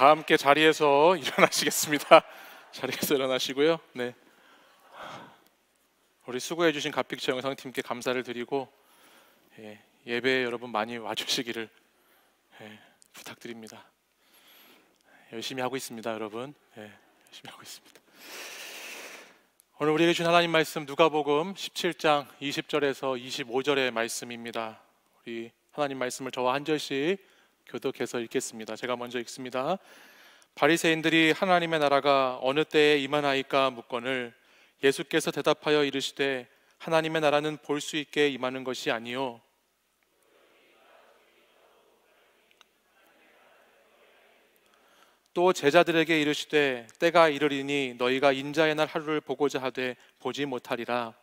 다 함께 자리에서 일어나시겠습니다. 자리에서 일어나시고요. 네, 우리 수고해 주신 갓픽처 영상팀께 감사를 드리고 예배에 여러분 많이 와주시기를 부탁드립니다. 열심히 하고 있습니다, 여러분. 열심히 하고 있습니다. 오늘 우리에게 준 하나님 말씀 누가복음 17장 20절에서 25절의 말씀입니다. 우리 하나님 말씀을 저와 한 절씩 교독해서 읽겠습니다. 제가 먼저 읽습니다. 바리새인들이 하나님의 나라가 어느 때에 임하나이까 묻거늘 예수께서 대답하여 이르시되 하나님의 나라는 볼 수 있게 임하는 것이 아니요 또 제자들에게 이르시되 때가 이르리니 너희가 인자의 날 하루를 보고자 하되 보지 못하리라.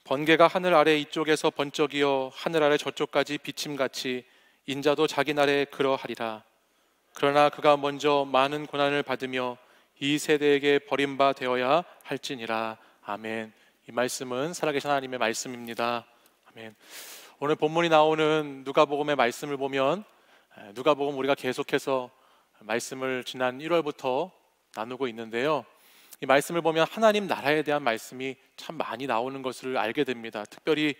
번개가 하늘 아래 이쪽에서 번쩍이어 하늘 아래 저쪽까지 비침같이 인자도 자기 날에 그러하리라. 그러나 그가 먼저 많은 고난을 받으며 이 세대에게 버림바 되어야 할지니라. 아멘. 이 말씀은 살아계신 하나님의 말씀입니다. 아멘. 오늘 본문이 나오는 누가복음의 말씀을 보면 누가복음 우리가 계속해서 말씀을 지난 1월부터 나누고 있는데요, 이 말씀을 보면 하나님 나라에 대한 말씀이 참 많이 나오는 것을 알게 됩니다. 특별히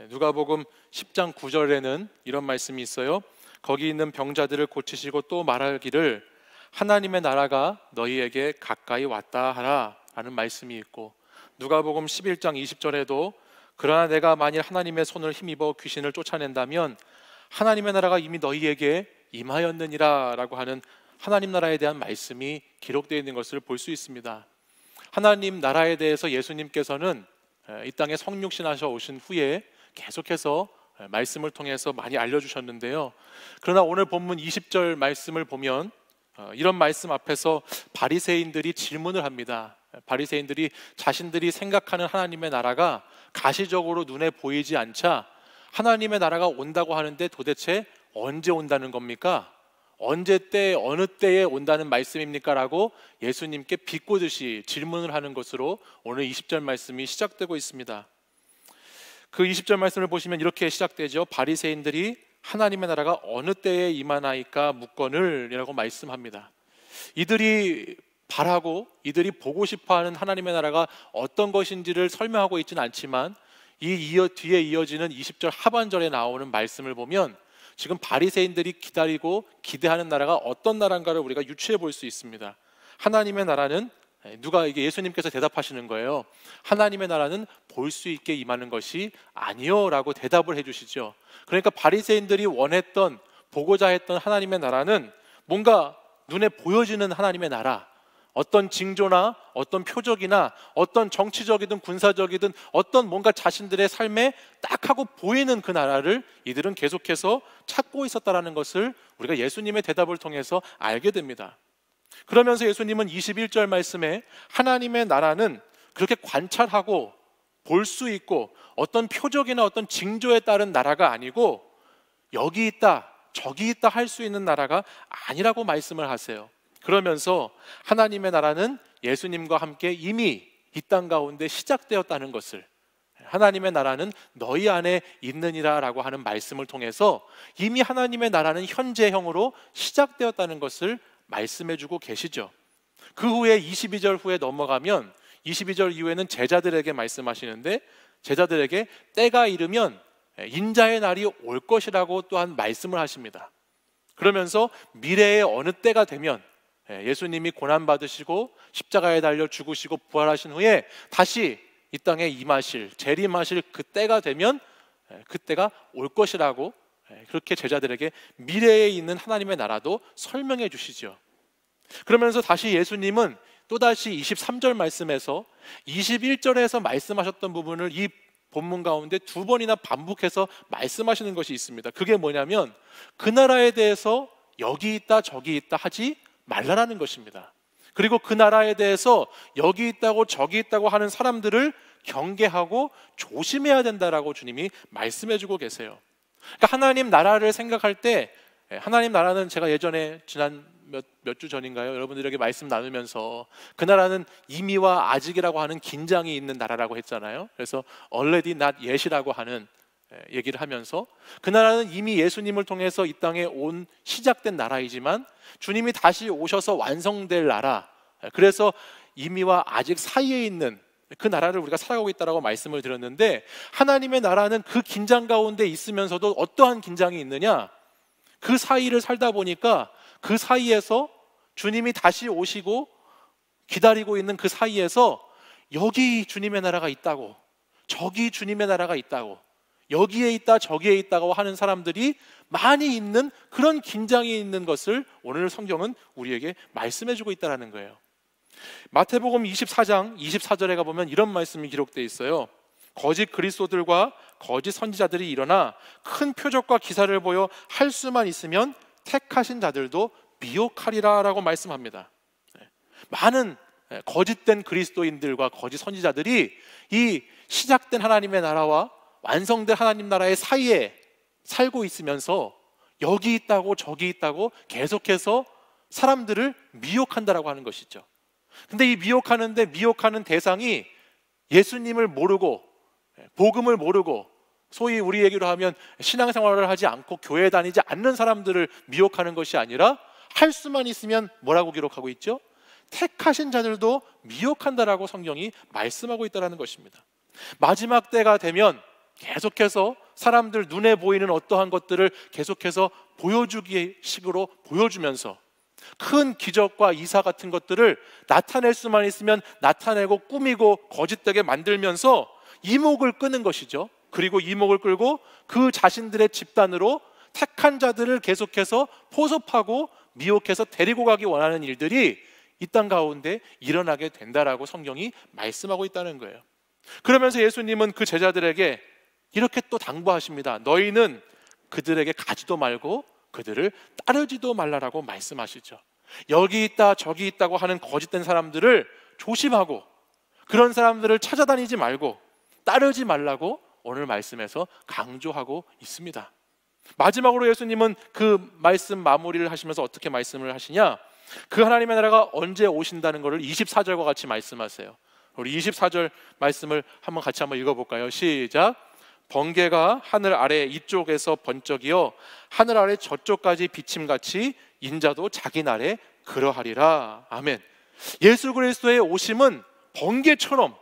누가복음 10장 9절에는 이런 말씀이 있어요. 거기 있는 병자들을 고치시고 또 말하기를 하나님의 나라가 너희에게 가까이 왔다 하라 라는 말씀이 있고, 누가복음 11장 20절에도 그러나 내가 만일 하나님의 손을 힘입어 귀신을 쫓아낸다면 하나님의 나라가 이미 너희에게 임하였느니라 라고 하는 하나님 나라에 대한 말씀이 기록되어 있는 것을 볼 수 있습니다. 하나님 나라에 대해서 예수님께서는 이 땅에 성육신하셔 오신 후에 계속해서 말씀을 통해서 많이 알려주셨는데요, 그러나 오늘 본문 20절 말씀을 보면 이런 말씀 앞에서 바리새인들이 질문을 합니다. 바리새인들이 자신들이 생각하는 하나님의 나라가 가시적으로 눈에 보이지 않자 하나님의 나라가 온다고 하는데 도대체 언제 온다는 겁니까? 언제 때 어느 때에 온다는 말씀입니까? 라고 예수님께 비꼬듯이 질문을 하는 것으로 오늘 20절 말씀이 시작되고 있습니다. 그 20절 말씀을 보시면 이렇게 시작되죠. 바리새인들이 하나님의 나라가 어느 때에 임하나이까 묻거늘 이라고 말씀합니다. 이들이 바라고 이들이 보고 싶어하는 하나님의 나라가 어떤 것인지를 설명하고 있지는 않지만 뒤에 이어지는 20절 하반절에 나오는 말씀을 보면 지금 바리새인들이 기다리고 기대하는 나라가 어떤 나라인가를 우리가 유추해 볼 수 있습니다. 하나님의 나라는 이게 예수님께서 대답하시는 거예요. 하나님의 나라는 볼 수 있게 임하는 것이 아니요 라고 대답을 해주시죠. 그러니까 바리새인들이 원했던, 보고자 했던 하나님의 나라는 뭔가 눈에 보여지는 하나님의 나라, 어떤 징조나 어떤 표적이나 어떤 정치적이든 군사적이든 어떤 뭔가 자신들의 삶에 딱 하고 보이는 그 나라를 이들은 계속해서 찾고 있었다는 것을 우리가 예수님의 대답을 통해서 알게 됩니다. 그러면서 예수님은 21절 말씀에 하나님의 나라는 그렇게 관찰하고 볼 수 있고 어떤 표적이나 어떤 징조에 따른 나라가 아니고 여기 있다 저기 있다 할 수 있는 나라가 아니라고 말씀을 하세요. 그러면서 하나님의 나라는 예수님과 함께 이미 이 땅 가운데 시작되었다는 것을, 하나님의 나라는 너희 안에 있느니라 라고 하는 말씀을 통해서 이미 하나님의 나라는 현재형으로 시작되었다는 것을 말씀해주고 계시죠. 그 후에 22절 후에 넘어가면 22절 이후에는 제자들에게 말씀하시는데 제자들에게 때가 이르면 인자의 날이 올 것이라고 또한 말씀을 하십니다. 그러면서 미래의 어느 때가 되면 예수님이 고난받으시고 십자가에 달려 죽으시고 부활하신 후에 다시 이 땅에 임하실, 재림하실 그 때가 되면 그때가 올 것이라고 그렇게 제자들에게 미래에 있는 하나님의 나라도 설명해 주시죠. 그러면서 다시 예수님은 또다시 23절 말씀에서 21절에서 말씀하셨던 부분을 이 본문 가운데 두 번이나 반복해서 말씀하시는 것이 있습니다. 그게 뭐냐면 그 나라에 대해서 여기 있다 저기 있다 하지 말라라는 것입니다. 그리고 그 나라에 대해서 여기 있다고 저기 있다고 하는 사람들을 경계하고 조심해야 된다라고 주님이 말씀해주고 계세요. 그러니까 하나님 나라를 생각할 때, 하나님 나라는 제가 예전에 지난 몇 주 전인가요? 여러분들에게 말씀 나누면서 그 나라는 이미와 아직이라고 하는 긴장이 있는 나라라고 했잖아요. 그래서 already not yet이라고 하는 얘기를 하면서 그 나라는 이미 예수님을 통해서 이 땅에 온 시작된 나라이지만 주님이 다시 오셔서 완성될 나라, 그래서 이미와 아직 사이에 있는 그 나라를 우리가 살아가고 있다라고 말씀을 드렸는데, 하나님의 나라는 그 긴장 가운데 있으면서도 어떠한 긴장이 있느냐, 그 사이를 살다 보니까 그 사이에서 주님이 다시 오시고 기다리고 있는 그 사이에서 여기 주님의 나라가 있다고, 저기 주님의 나라가 있다고, 여기에 있다 저기에 있다고 하는 사람들이 많이 있는 그런 긴장이 있는 것을 오늘 성경은 우리에게 말씀해주고 있다는 거예요. 마태복음 24장 24절에 가보면 이런 말씀이 기록되어 있어요. 거짓 그리스도들과 거짓 선지자들이 일어나 큰 표적과 기사를 보여 할 수만 있으면 택하신 자들도 미혹하리라 라고 말씀합니다. 많은 거짓된 그리스도인들과 거짓 선지자들이 이 시작된 하나님의 나라와 완성된 하나님 나라의 사이에 살고 있으면서 여기 있다고 저기 있다고 계속해서 사람들을 미혹한다라고 하는 것이죠. 근데 이 미혹하는 대상이 예수님을 모르고 복음을 모르고 소위 우리 얘기로 하면 신앙생활을 하지 않고 교회에 다니지 않는 사람들을 미혹하는 것이 아니라 할 수만 있으면 뭐라고 기록하고 있죠? 택하신 자들도 미혹한다라고 성경이 말씀하고 있다는 것입니다. 마지막 때가 되면 계속해서 사람들 눈에 보이는 어떠한 것들을 계속해서 보여주기 식으로 보여주면서 큰 기적과 이사 같은 것들을 나타낼 수만 있으면 나타내고 꾸미고 거짓되게 만들면서 이목을 끄는 것이죠. 그리고 이목을 끌고 그 자신들의 집단으로 택한 자들을 계속해서 포섭하고 미혹해서 데리고 가기 원하는 일들이 이 땅 가운데 일어나게 된다라고 성경이 말씀하고 있다는 거예요. 그러면서 예수님은 그 제자들에게 이렇게 또 당부하십니다. 너희는 그들에게 가지도 말고 그들을 따르지도 말라라고 말씀하시죠. 여기 있다 저기 있다고 하는 거짓된 사람들을 조심하고 그런 사람들을 찾아다니지 말고 따르지 말라고 오늘 말씀에서 강조하고 있습니다. 마지막으로 예수님은 그 말씀 마무리를 하시면서 어떻게 말씀을 하시냐, 그 하나님의 나라가 언제 오신다는 것을 24절과 같이 말씀하세요. 우리 24절 말씀을 같이 한번 읽어볼까요? 시작. 번개가 하늘 아래 이쪽에서 번쩍이어 하늘 아래 저쪽까지 비침같이 인자도 자기 날에 그러하리라. 아멘. 예수 그리스도의 오심은 번개처럼,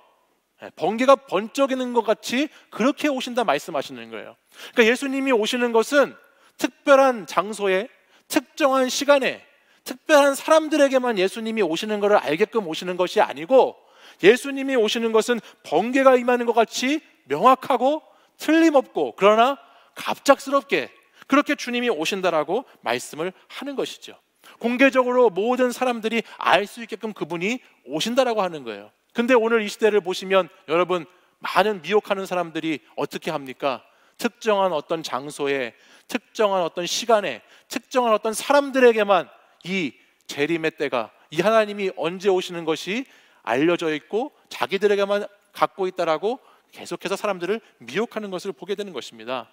번개가 번쩍이는 것 같이 그렇게 오신다 말씀하시는 거예요. 그러니까 예수님이 오시는 것은 특별한 장소에, 특정한 시간에, 특별한 사람들에게만 예수님이 오시는 것을 알게끔 오시는 것이 아니고, 예수님이 오시는 것은 번개가 임하는 것 같이 명확하고 틀림없고 그러나 갑작스럽게 그렇게 주님이 오신다라고 말씀을 하는 것이죠. 공개적으로 모든 사람들이 알 수 있게끔 그분이 오신다라고 하는 거예요. 근데 오늘 이 시대를 보시면 여러분, 많은 미혹하는 사람들이 어떻게 합니까? 특정한 어떤 장소에, 특정한 어떤 시간에, 특정한 어떤 사람들에게만 이 재림의 때가, 이 하나님이 언제 오시는 것이 알려져 있고 자기들에게만 갖고 있다라고 계속해서 사람들을 미혹하는 것을 보게 되는 것입니다.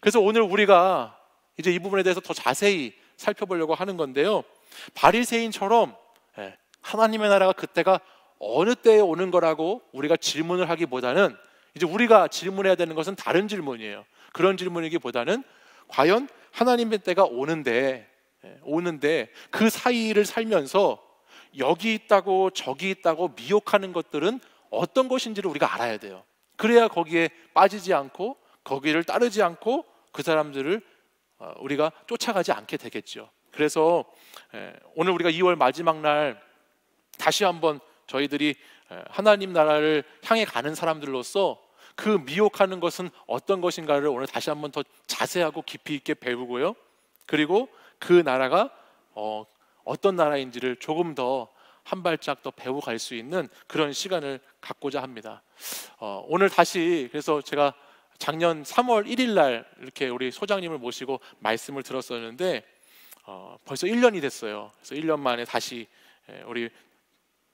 그래서 오늘 우리가 이제 이 부분에 대해서 더 자세히 살펴보려고 하는 건데요, 바리새인처럼 하나님의 나라가 그때가 어느 때에 오는 거라고 우리가 질문을 하기보다는 이제 우리가 질문해야 되는 것은 다른 질문이에요. 그런 질문이기보다는 과연 하나님의 때가 오는데 그 사이를 살면서 여기 있다고 저기 있다고 미혹하는 것들은 어떤 것인지를 우리가 알아야 돼요. 그래야 거기에 빠지지 않고 거기를 따르지 않고 그 사람들을 우리가 쫓아가지 않게 되겠죠. 그래서 오늘 우리가 2월 마지막 날 다시 한번 저희들이 하나님 나라를 향해 가는 사람들로서 그 미혹하는 것은 어떤 것인가를 오늘 다시 한번 더 자세하고 깊이 있게 배우고요, 그리고 그 나라가 어떤 나라인지를 조금 더 한 발짝 더 배워갈 수 있는 그런 시간을 갖고자 합니다. 오늘 다시, 그래서 제가 작년 3월 1일 날 이렇게 우리 소장님을 모시고 말씀을 들었었는데 벌써 1년이 됐어요. 그래서 1년 만에 다시 우리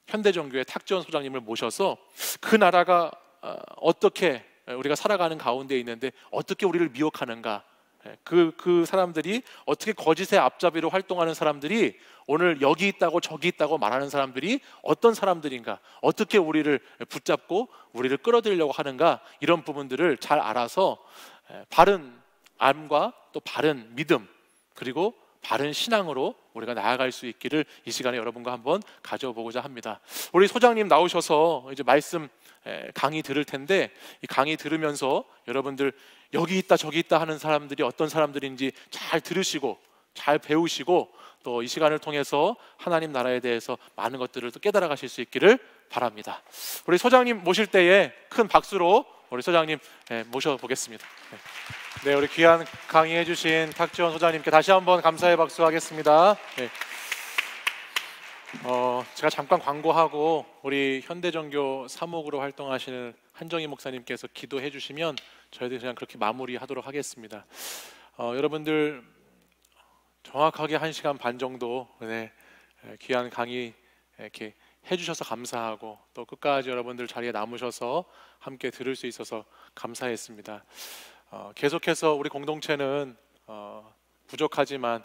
현대정교회 탁지원 소장님을 모셔서 그 나라가 어떻게 우리가 살아가는 가운데 있는데 어떻게 우리를 미혹하는가, 그 사람들이 어떻게 거짓의 앞잡이로 활동하는 사람들이 오늘 여기 있다고 저기 있다고 말하는 사람들이 어떤 사람들인가, 어떻게 우리를 붙잡고 우리를 끌어들이려고 하는가, 이런 부분들을 잘 알아서 바른 암과 또 바른 믿음, 그리고 바른 신앙으로 우리가 나아갈 수 있기를 이 시간에 여러분과 한번 가져보고자 합니다. 우리 소장님 나오셔서 이제 말씀 강의 들을 텐데, 이 강의 들으면서 여러분들 여기 있다 저기 있다 하는 사람들이 어떤 사람들인지 잘 들으시고 잘 배우시고, 또 이 시간을 통해서 하나님 나라에 대해서 많은 것들을 또 깨달아 가실 수 있기를 바랍니다. 우리 소장님 모실 때에 큰 박수로 우리 소장님 모셔보겠습니다. 네, 우리 귀한 강의해 주신 탁지원 소장님께 다시 한번 감사의 박수 하겠습니다. 네. 제가 잠깐 광고하고 우리 현대종교 사목으로 활동하시는 한정희 목사님께서 기도해 주시면 저희들이 그냥 그렇게 마무리하도록 하겠습니다. 여러분들 정확하게 1시간 반 정도 귀한 강의 이렇게 해주셔서 감사하고, 또 끝까지 여러분들 자리에 남으셔서 함께 들을 수 있어서 감사했습니다. 계속해서 우리 공동체는 부족하지만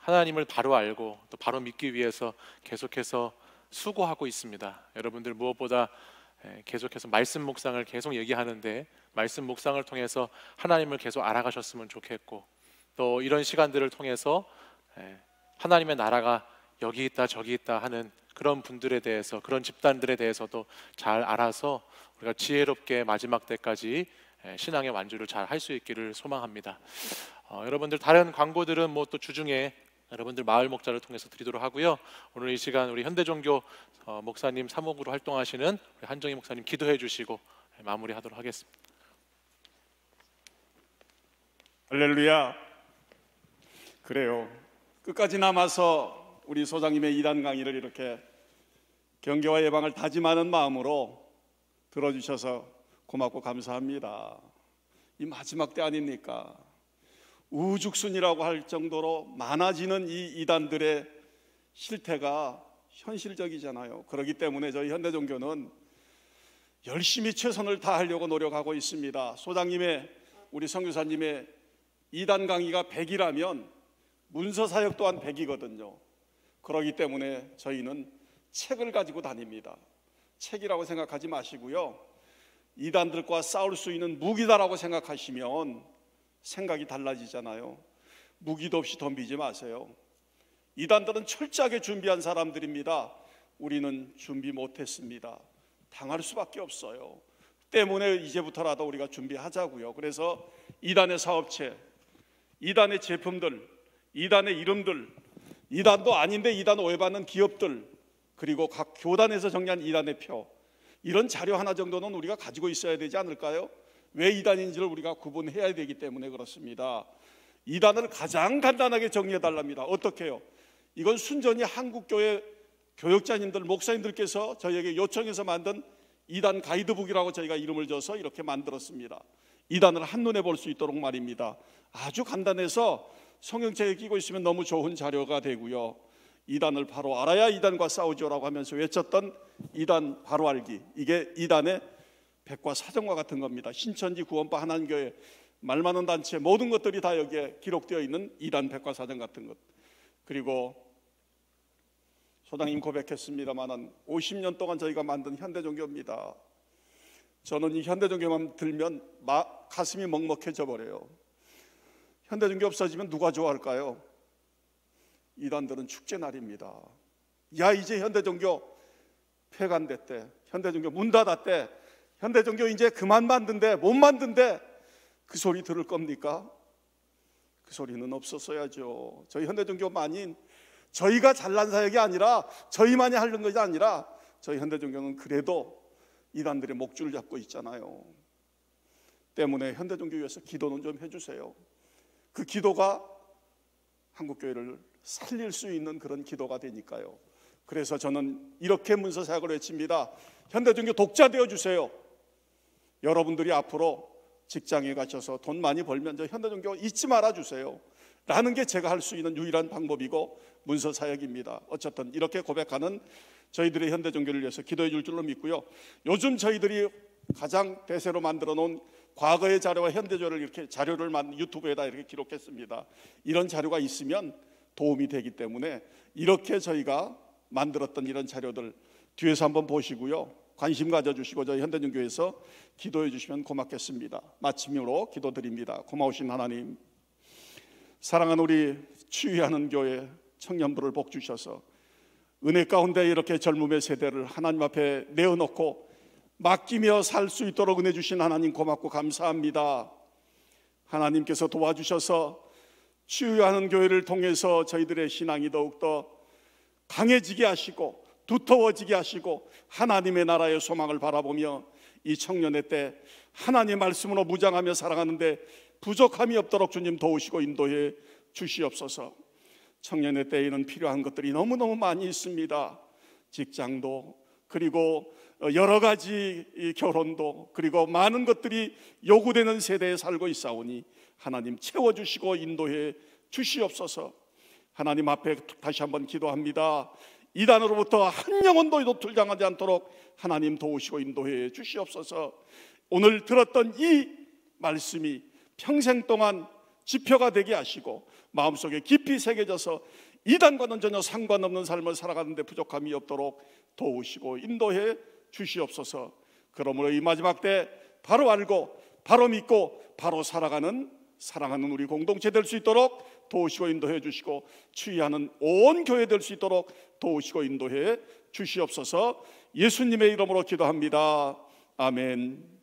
하나님을 바로 알고 또 바로 믿기 위해서 계속해서 수고하고 있습니다. 여러분들 무엇보다 계속해서 말씀 묵상을 계속 얘기하는데, 말씀 묵상을 통해서 하나님을 계속 알아가셨으면 좋겠고, 또 이런 시간들을 통해서 하나님의 나라가 여기 있다 저기 있다 하는 그런 분들에 대해서, 그런 집단들에 대해서도 잘 알아서 우리가 지혜롭게 마지막 때까지 신앙의 완주를 잘 할 수 있기를 소망합니다. 여러분들 다른 광고들은 뭐 또 주중에 여러분들 마을 목자를 통해서 드리도록 하고요. 오늘 이 시간 우리 현대종교 목사님 사목으로 활동하시는 우리 한정희 목사님 기도해 주시고 마무리하도록 하겠습니다. 할렐루야. 그래요. 끝까지 남아서 우리 소장님의 이단 강의를 이렇게 경계와 예방을 다짐하는 마음으로 들어주셔서 고맙고 감사합니다. 이 마지막 때 아닙니까? 우죽순이라고 할 정도로 많아지는 이 이단들의 실태가 현실적이잖아요. 그렇기 때문에 저희 현대종교는 열심히 최선을 다하려고 노력하고 있습니다. 소장님의, 우리 선교사님의 이단 강의가 100이라면 문서사역 또한 100이거든요. 그렇기 때문에 저희는 책을 가지고 다닙니다. 책이라고 생각하지 마시고요, 이단들과 싸울 수 있는 무기다라고 생각하시면 생각이 달라지잖아요. 무기도 없이 덤비지 마세요. 이단들은 철저하게 준비한 사람들입니다. 우리는 준비 못했습니다. 당할 수밖에 없어요. 때문에 이제부터라도 우리가 준비하자고요. 그래서 이단의 사업체, 이단의 제품들, 이단의 이름들, 이단도 아닌데 이단 오해받는 기업들, 그리고 각 교단에서 정리한 이단의 표, 이런 자료 하나 정도는 우리가 가지고 있어야 되지 않을까요? 왜 이단인지를 우리가 구분해야 되기 때문에 그렇습니다. 이단을 가장 간단하게 정리해달랍니다. 어떻게 해요? 이건 순전히 한국교회 교역자님들, 목사님들께서 저희에게 요청해서 만든 이단 가이드북이라고 저희가 이름을 줘서 이렇게 만들었습니다. 이단을 한눈에 볼 수 있도록 말입니다. 아주 간단해서 성경책에 끼고 있으면 너무 좋은 자료가 되고요. 이단을 바로 알아야 이단과 싸우죠라고 하면서 외쳤던 이단 바로 알기, 이게 이단의 백과사전과 같은 겁니다. 신천지, 구원파, 하나님교회, 말 많은 단체, 모든 것들이 다 여기에 기록되어 있는 이단 백과사전 같은 것. 그리고 소장님 고백했습니다만 50년 동안 저희가 만든 현대종교입니다. 저는 이 현대종교만 들면 가슴이 먹먹해져 버려요. 현대종교 없어지면 누가 좋아할까요? 이단들은 축제날입니다. 야, 이제 현대종교 폐간됐대, 현대종교 문 닫았대, 현대종교 이제 그만 만든대, 못 만든대, 그 소리 들을 겁니까? 그 소리는 없었어야죠. 저희 현대종교만인, 저희가 잘난 사역이 아니라, 저희만이 하는 것이 아니라, 저희 현대종교는 그래도 이단들의 목줄을 잡고 있잖아요. 때문에 현대종교 위해서 기도는 좀 해주세요. 그 기도가 한국교회를 살릴 수 있는 그런 기도가 되니까요. 그래서 저는 이렇게 문서사역을 외칩니다. 현대종교 독자 되어주세요. 여러분들이 앞으로 직장에 가셔서 돈 많이 벌면 저 현대종교 잊지 말아주세요 라는 게 제가 할 수 있는 유일한 방법이고 문서사역입니다. 어쨌든 이렇게 고백하는 저희들의 현대종교를 위해서 기도해 줄 줄로 믿고요. 요즘 저희들이 가장 대세로 만들어 놓은 과거의 자료와 현대조를 이렇게 자료를 유튜브에다 이렇게 기록했습니다. 이런 자료가 있으면 도움이 되기 때문에 이렇게 저희가 만들었던 이런 자료들 뒤에서 한번 보시고요, 관심 가져주시고 저희 현대중교회에서 기도해 주시면 고맙겠습니다. 마침으로 기도드립니다. 고마우신 하나님, 사랑하는 우리 치유하는 교회 청년부를 복 주셔서 은혜 가운데 이렇게 젊음의 세대를 하나님 앞에 내어놓고 맡기며 살 수 있도록 은혜 주신 하나님 고맙고 감사합니다. 하나님께서 도와주셔서 치유하는 교회를 통해서 저희들의 신앙이 더욱더 강해지게 하시고 두터워지게 하시고 하나님의 나라의 소망을 바라보며 이 청년의 때 하나님의 말씀으로 무장하며 살아가는데 부족함이 없도록 주님 도우시고 인도해 주시옵소서. 청년의 때에는 필요한 것들이 너무너무 많이 있습니다. 직장도, 그리고 여러 가지 결혼도, 그리고 많은 것들이 요구되는 세대에 살고 있사오니 하나님 채워주시고 인도해 주시옵소서. 하나님 앞에 다시 한번 기도합니다. 이단으로부터 한 영혼도 도출당하지 않도록 하나님 도우시고 인도해 주시옵소서. 오늘 들었던 이 말씀이 평생 동안 지표가 되게 하시고 마음속에 깊이 새겨져서 이단과는 전혀 상관없는 삶을 살아가는데 부족함이 없도록 도우시고 인도해 주시옵소서. 그러므로 이 마지막 때 바로 알고 바로 믿고 바로 살아가는 사랑하는 우리 공동체 될 수 있도록 도우시고 인도해 주시고 치유하는 온 교회 될 수 있도록 도우시고 인도해 주시옵소서. 예수님의 이름으로 기도합니다. 아멘.